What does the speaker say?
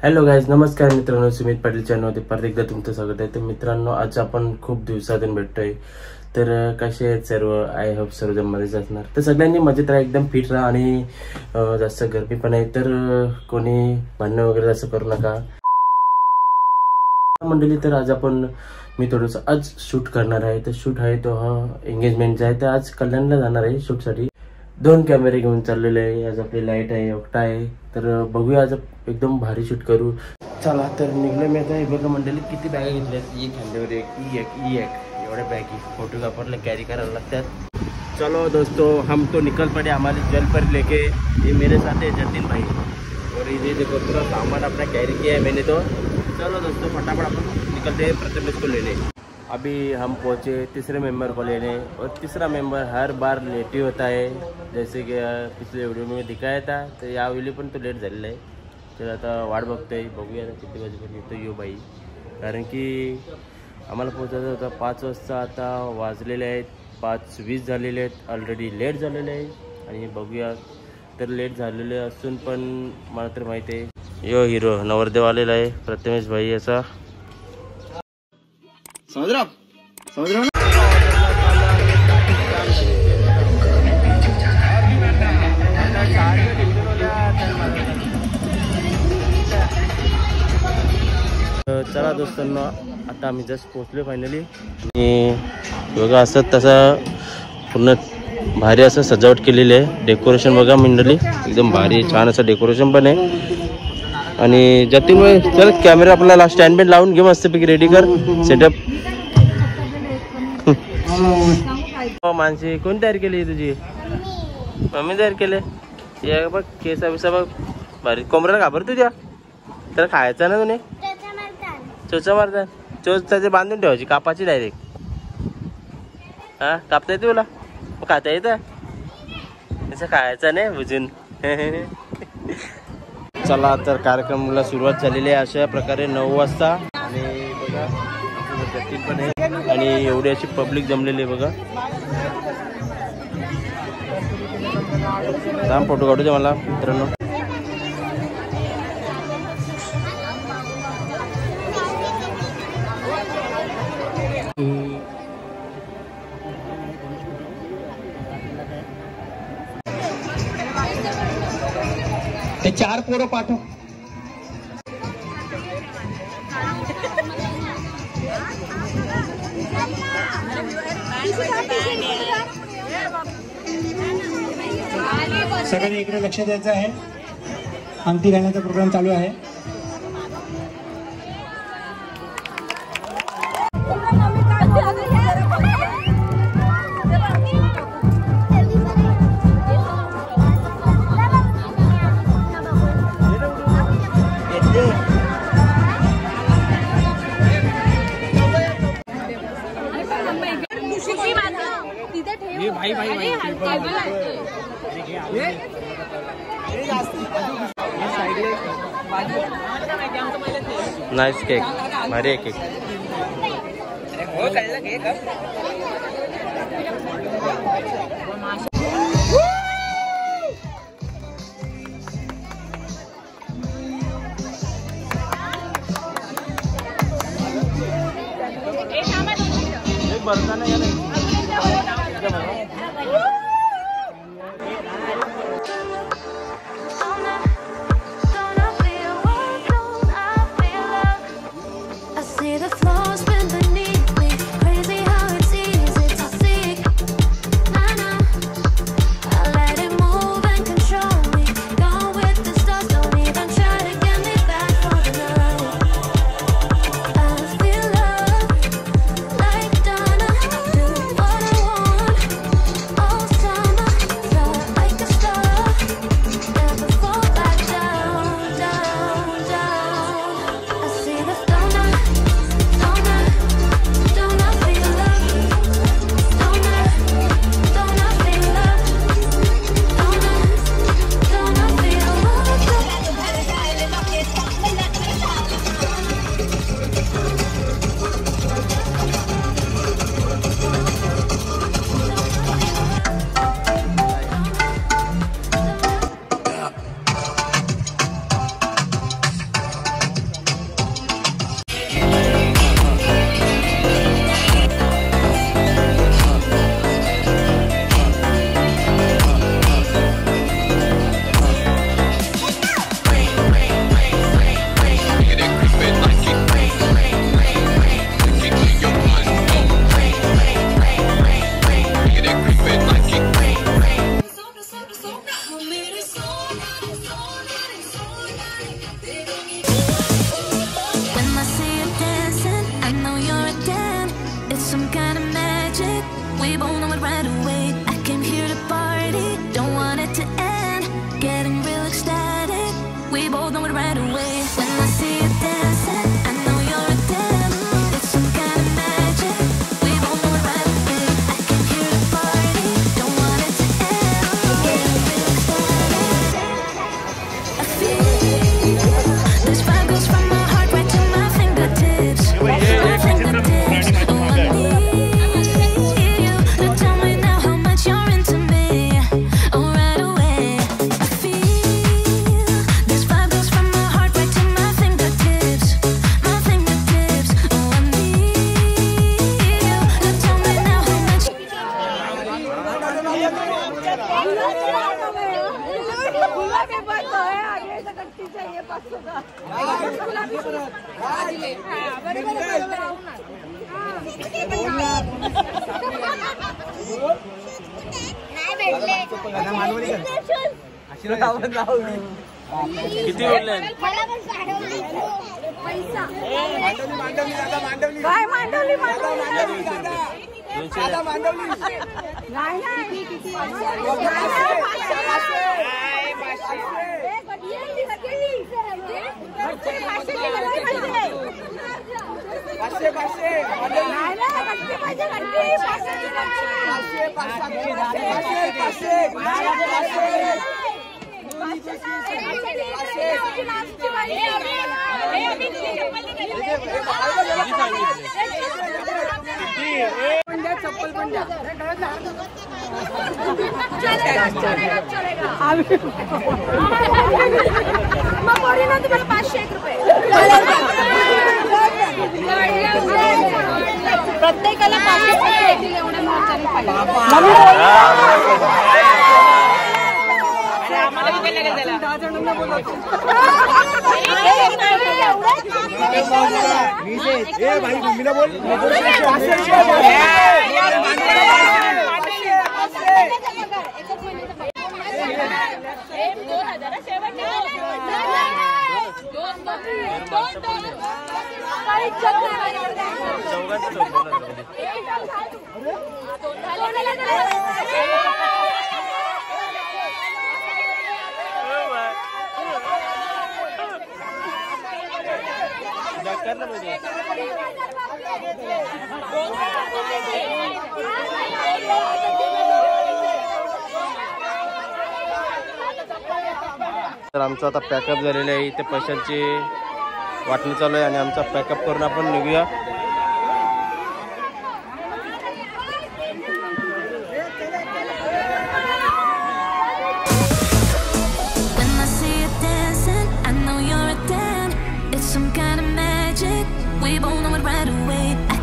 Hello guys, नमस्कार मित्रांनो. सुमित पाटील चॅनलमध्ये परत एकदा तुमचं स्वागत आहे. तर मित्रांनो, आज आपण खूप दिवसातून भेटतोय. तर कसे आहेत सर्व? आय होप सर्वजण मजेत असणार. तर सगळ्यांनी मजेत राहा, एकदम फिट राहा आणि जास्त गरमी पण आहे तर कोणी भांडणं वगैरे जास्त करू नका मंडळी. तर आज मी थोडंसं आज शूट करणार आहे. तर शूट आहे तो एंगेजमेंटचा आहे. तर आज कल्याणला जाणार आहे शूटसाठी. 2 कॅमेरे घेऊन चाललेले आहे. आज आपली लाईट आहे, ओक्टा आहे. तर बघूया, आज एकदम भारी शूट करू. चला तर निघलो मी आता. हे बघा मंडळी, किती बॅगा घेतल्यात. एक हँडवर एक एवढ्या बॅगी फोटोग्राफरला कॅरी करायला लागतात. चलो दोस्तों, हम तो निकल पड़े हमारी जल पर लेके. ये मेरे साथ है जतिन भाई और ये देखो पूरा सामान अपना कैरी किया है मैंने. तो चलो दोस्तों, फटाफट अपन निकलते हैं प्रथमेश को लेने. अभी हम पहुँचे तीसरे मेंबर को लेने और तीसरा मेंबर हर बार लेट ही होता है, जैसे कि पिछले वीडियो में दिखाया था. तर यावेळी पण तो लेट झालेला आहे. तर आता वाट बघतोय, बघूया किती वाजेपर्यंत येतो यो बाई. कारण की आम्हाला पोहोचायचं होतं 5 वाजता. आता वाजलेले आहेत 5:20 झालेले आहेत. ऑलरेडी लेट झालेले आहे. आणि बघूया, तर लेट झालेले असून पण मला तर माहिती आहे यो हिरो नवरदेव आलेला आहे, प्रथमेश भाई. असा समझ रहा ना? चला दोस्तांनो, आता आम्ही जस्ट पोहोचलो फायनली. आणि बघा, असं तसं पूर्ण भारी असं सजावट केलेली आहे. डेकोरेशन बघा मंडळी, एकदम भारी छान असं डेकोरेशन पण आहे. आणि जतीन भाई, चल कॅमेरा आपल्याला स्टँड बेंड लावून घे, मस्तपैकी रेडी कर सेटअप. माणसे कोण तयार केली तुझी? मम्मी तयार केले. या बघ, केसा बिसा बघ भारी. कोंबड्याला घाबर तुझ्या? त्याला खायचं ना तुने? चोचा मारतात. चोच त्याचे बांधून ठेवायची, कापाची डायरेक्ट. हा, कापता येते तुला? मग खाता येतं? त्याचं खायचं नाही बुजून. चला तर कार्यक्रमाला सुरुवात झालेली आहे अशा प्रकारे 9 वाजता. आणि बघा जतीन पण आहे आणि एवढी अशी पब्लिक जमलेली आहे बघा. थांब, फोटो काढू दे मला मित्रांनो. ते 4 पोरं पाठव. सगळ्यांनी इकडे लक्ष द्यायचं आहे. अंगठी घालण्याचा प्रोग्राम चालू आहे. नाइस केक, भारी cake. We both know it right away. I came here to party, don't want it to end. Getting real ecstatic. We both know it right away. When I see you dancing, I know you're a damn. It's some kind of magic. We both know it right away. I came here to party, don't want it to end. Getting real ecstatic. I feel this vibe goes from my heart right to my fingertips. My fingertips. Oh, I need you to tell me now how much you're into me. Oh, right away. I feel this vibe goes from my heart right to my fingertips. My fingertips. Oh, I need you to tell me now how much. किती बोलले? काय मांडवली चप्पल पण द्या मग बोरीनं तुम्हाला 501 रुपये प्रत्येकाला 500 रुपये एवढ्या मोर्चाने खाली आम्हाला विकायला लागेल त्याला 10 जणांना बोलवतो ए भाई मम्मीला बोल तर आमचं आता पॅकअप झालेलं आहे. इथे पैशांची वाटणी चालू आहे आणि आमचा पॅकअप करून आपण निघूया. When I see you dancing, I know you're a 10. It's some kind of magic. We both know it right away. I